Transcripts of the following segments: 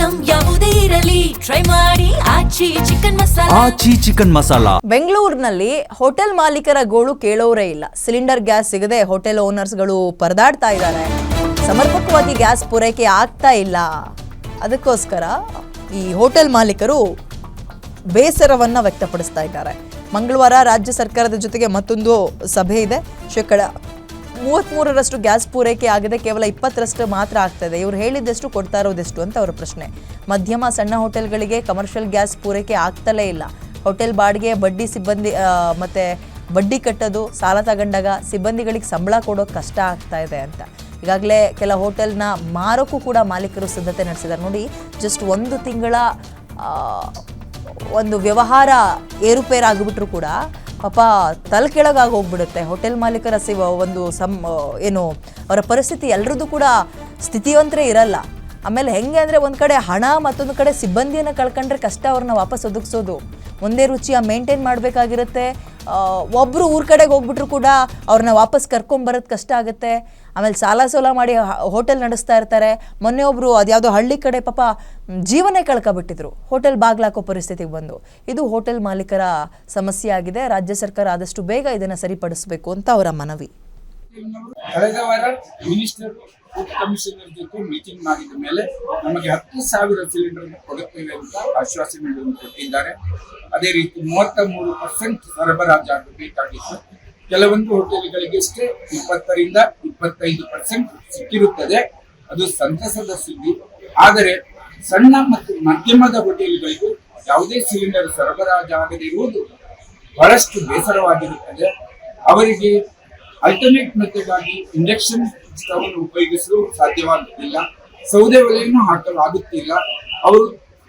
Item ಯಾವುದೇ ಇರಲಿ try ಮಾಡಿ ಆಚಿ ಚಿಕನ್ ಮಸಾಲಾ. ಬೆಂಗಳೂರಿನಲ್ಲಿ ಹೋಟೆಲ್ ಮಾಲೀಕರ ಗೋಳು ಕೇಳೋರೇ ಇಲ್ಲ. ಸಿಲಿಂಡರ್ ಗ್ಯಾಸ್ ಸಿಗದೆ ಹೋಟೆಲ್ ಓನರ್ಸ್ಗಳು ಪರದಾಡ್ತಾ ಇದ್ದಾರೆ. ಸಮರ್ಪಕವಾಗಿ ಗ್ಯಾಸ್ ಪೂರೈಕೆ ಆಗ್ತಾ ಇಲ್ಲ. ಅದಕ್ಕೋಸ್ಕರ ಈ ಹೋಟೆಲ್ ಮಾಲೀಕರು ಬೇಸರವನ್ನ ವ್ಯಕ್ತಪಡಿಸ್ತಾ ಇದ್ದಾರೆ. ಮಂಗಳವಾರ ರಾಜ್ಯ ಸರ್ಕಾರದ ಜೊತೆಗೆ ಮತ್ತೊಂದು ಸಭೆ ಇದೆ. ಶೇಕಡ 33% ಗ್ಯಾಸ್ ಪೂರೈಕೆ ಆಗದೆ ಕೇವಲ 20% ಮಾತ್ರ ಆಗ್ತದೆ. ಇವ್ರು ಹೇಳಿದ್ದೆಷ್ಟು ಕೊಡ್ತಾ ಇರೋದೆಷ್ಟು ಅಂತ ಅವರ ಪ್ರಶ್ನೆ. ಮಧ್ಯಮ ಸಣ್ಣ ಹೋಟೆಲ್ಗಳಿಗೆ ಕಮರ್ಷಿಯಲ್ ಗ್ಯಾಸ್ ಪೂರೈಕೆ ಆಗ್ತಲೇ ಇಲ್ಲ. ಹೋಟೆಲ್ ಬಾಡಿಗೆ ಮತ್ತೆ ಬಡ್ಡಿ ಕಟ್ಟೋದು, ಸಾಲ ತಗೊಂಡಾಗ ಸಿಬ್ಬಂದಿಗಳಿಗೆ ಸಂಬಳ ಕೊಡೋಕೆ ಕಷ್ಟ ಆಗ್ತಾ ಇದೆ ಅಂತ ಈಗಾಗಲೇ ಕೆಲ ಹೋಟೆಲ್ನ ಮಾರೋಕ್ಕೂ ಕೂಡ ಮಾಲೀಕರು ಸಿದ್ಧತೆ ನಡೆಸಿದ್ದಾರೆ. ನೋಡಿ, ಜಸ್ಟ್ ಒಂದು ತಿಂಗಳ ಒಂದು ವ್ಯವಹಾರ ಏರುಪೇರಾಗಿಬಿಟ್ರು ಕೂಡ ಪಾಪ ತಲೆ ಕೆಳಗಾಗಿ ಹೋಗ್ಬಿಡುತ್ತೆ. ಹೋಟೆಲ್ ಮಾಲೀಕರ ಏನು ಅವರ ಪರಿಸ್ಥಿತಿ ಎಲ್ಲರದ್ದು ಕೂಡ ಸ್ಥಿತಿವಂತರೇ ಇರಲ್ಲ. ಆಮೇಲೆ ಹೆಂಗೆ ಅಂದರೆ ಒಂದು ಕಡೆ ಹಣ, ಮತ್ತೊಂದು ಕಡೆ ಸಿಬ್ಬಂದಿಯನ್ನು ಕಳ್ಕೊಂಡ್ರೆ ಕಷ್ಟ ಅವ್ರನ್ನ ವಾಪಸ್ ಒದಗಿಸೋದು. ಒಂದೇ ರುಚಿಯ ಮೇಂಟೈನ್ ಮಾಡಬೇಕಾಗಿರುತ್ತೆ. ಒಬ್ಬರು ಊರ ಕಡೆಗೆ ಹೋಗ್ಬಿಟ್ರು ಕೂಡ ಅವ್ರನ್ನ ವಾಪಸ್ ಕರ್ಕೊಂಬರೋದು ಕಷ್ಟ ಆಗುತ್ತೆ. ಆಮೇಲೆ ಸಾಲ ಮಾಡಿ ಹೋಟೆಲ್ ನಡೆಸ್ತಾ ಇರ್ತಾರೆ. ಮೊನ್ನೆ ಒಬ್ಬರು ಅದ್ಯಾವುದೋ ಹಳ್ಳಿ ಕಡೆ ಪಾಪ ಜೀವನೇ ಕಳ್ಕೊಬಿಟ್ಟಿದ್ರು ಹೋಟೆಲ್ ಬಾಗ್ಲಾಕೋ ಪರಿಸ್ಥಿತಿಗೆ ಬಂದು. ಇದು ಹೋಟೆಲ್ ಮಾಲೀಕರ ಸಮಸ್ಯೆ ಆಗಿದೆ. ರಾಜ್ಯ ಸರ್ಕಾರ ಆದಷ್ಟು ಬೇಗ ಇದನ್ನು ಸರಿಪಡಿಸಬೇಕು ಅಂತ ಅವರ ಮನವಿ. ಕಳೆದ ವಾರ ಮಿನಿಸ್ಟರ್ ಫುಡ್ ಕಮಿಷನರ್ ಜೊತೆ ಮೀಟಿಂಗ್ ಮಾಡಿದ ಮೇಲೆ ನಮಗೆ 10,000 ಸಿಲಿಂಡರ್ ಕೊಡುತ್ತೇವೆ ಅಂತ ಆಶ್ವಾಸನೆಗಳನ್ನು ಕೊಟ್ಟಿದ್ದಾರೆ. ಅದೇ ರೀತಿ 33% ಸರಬರಾಜಾಗಬೇಕಾಗಿತ್ತು. ಕೆಲವೊಂದು ಹೋಟೆಲ್ಗಳಿಗಷ್ಟೇ 20% 25% ಸಿಕ್ಕಿರುತ್ತದೆ. ಅದು ಸಂತಸದ ಸುದ್ದಿ. ಆದರೆ ಸಣ್ಣ ಮತ್ತು ಮಧ್ಯಮದ ಹೋಟೆಲ್ಗಳಿಗೂ ಯಾವುದೇ ಸಿಲಿಂಡರ್ ಸರಬರಾಜಾಗದಿರುವುದು ಬಹಳಷ್ಟು ಬೇಸರವಾಗಿರುತ್ತದೆ. ಅವರಿಗೆ ಅಲ್ಟರ್ನೇಟ್ ಮೆಥಡ್ ಆಗಿ ಇಂಡಕ್ಷನ್ ಸ್ಟವ್ ಉಪಯೋಗಿಸಲು ಸಾಧ್ಯವಾಗುತ್ತಿಲ್ಲ. ಸೌದೆ ಒಲೆಯನ್ನು ಹಾಕಲು ಆಗುತ್ತಿಲ್ಲ. ಅವರು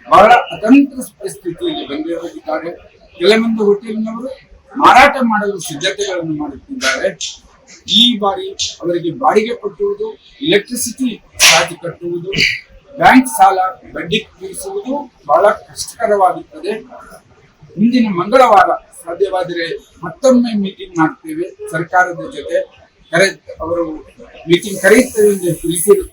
ಬಹಳ ಅತಂತ್ರ ಪರಿಸ್ಥಿತಿಯಲ್ಲಿ ಬಂದಿದ್ದಾರೆ. ಕೆಲವೊಂದು ಹೋಟೆಲ್ನವರು ಮಾರಾಟ ಮಾಡಲು ಸಿದ್ಧತೆಗಳನ್ನು ಮಾಡುತ್ತಿದ್ದಾರೆ. ಈ ಬಾರಿ ಅವರಿಗೆ ಬಾಡಿಗೆ ಕಟ್ಟುವುದು, ಎಲೆಕ್ಟ್ರಿಸಿಟಿ ಚಾರ್ಜ್ ಕಟ್ಟುವುದು, ಬ್ಯಾಂಕ್ ಸಾಲ ಬಡ್ಡಿ ತೀರಿಸುವುದು ಬಹಳ ಕಷ್ಟಕರವಾಗುತ್ತದೆ. ಮುಂದಿನ ಮಂಗಳವಾರ ಸಾಧ್ಯವಾದರೆ ಮತ್ತೊಮ್ಮೆ ಮೀಟಿಂಗ್ ಮಾಡ್ತೇವೆ ಸರ್ಕಾರದ ಜೊತೆ. ಅವರು ಮೀಟಿಂಗ್ ಕರೆಯುತ್ತೇವೆ ಎಂದು ತಿಳಿಸಿರುತ್ತಾರೆ.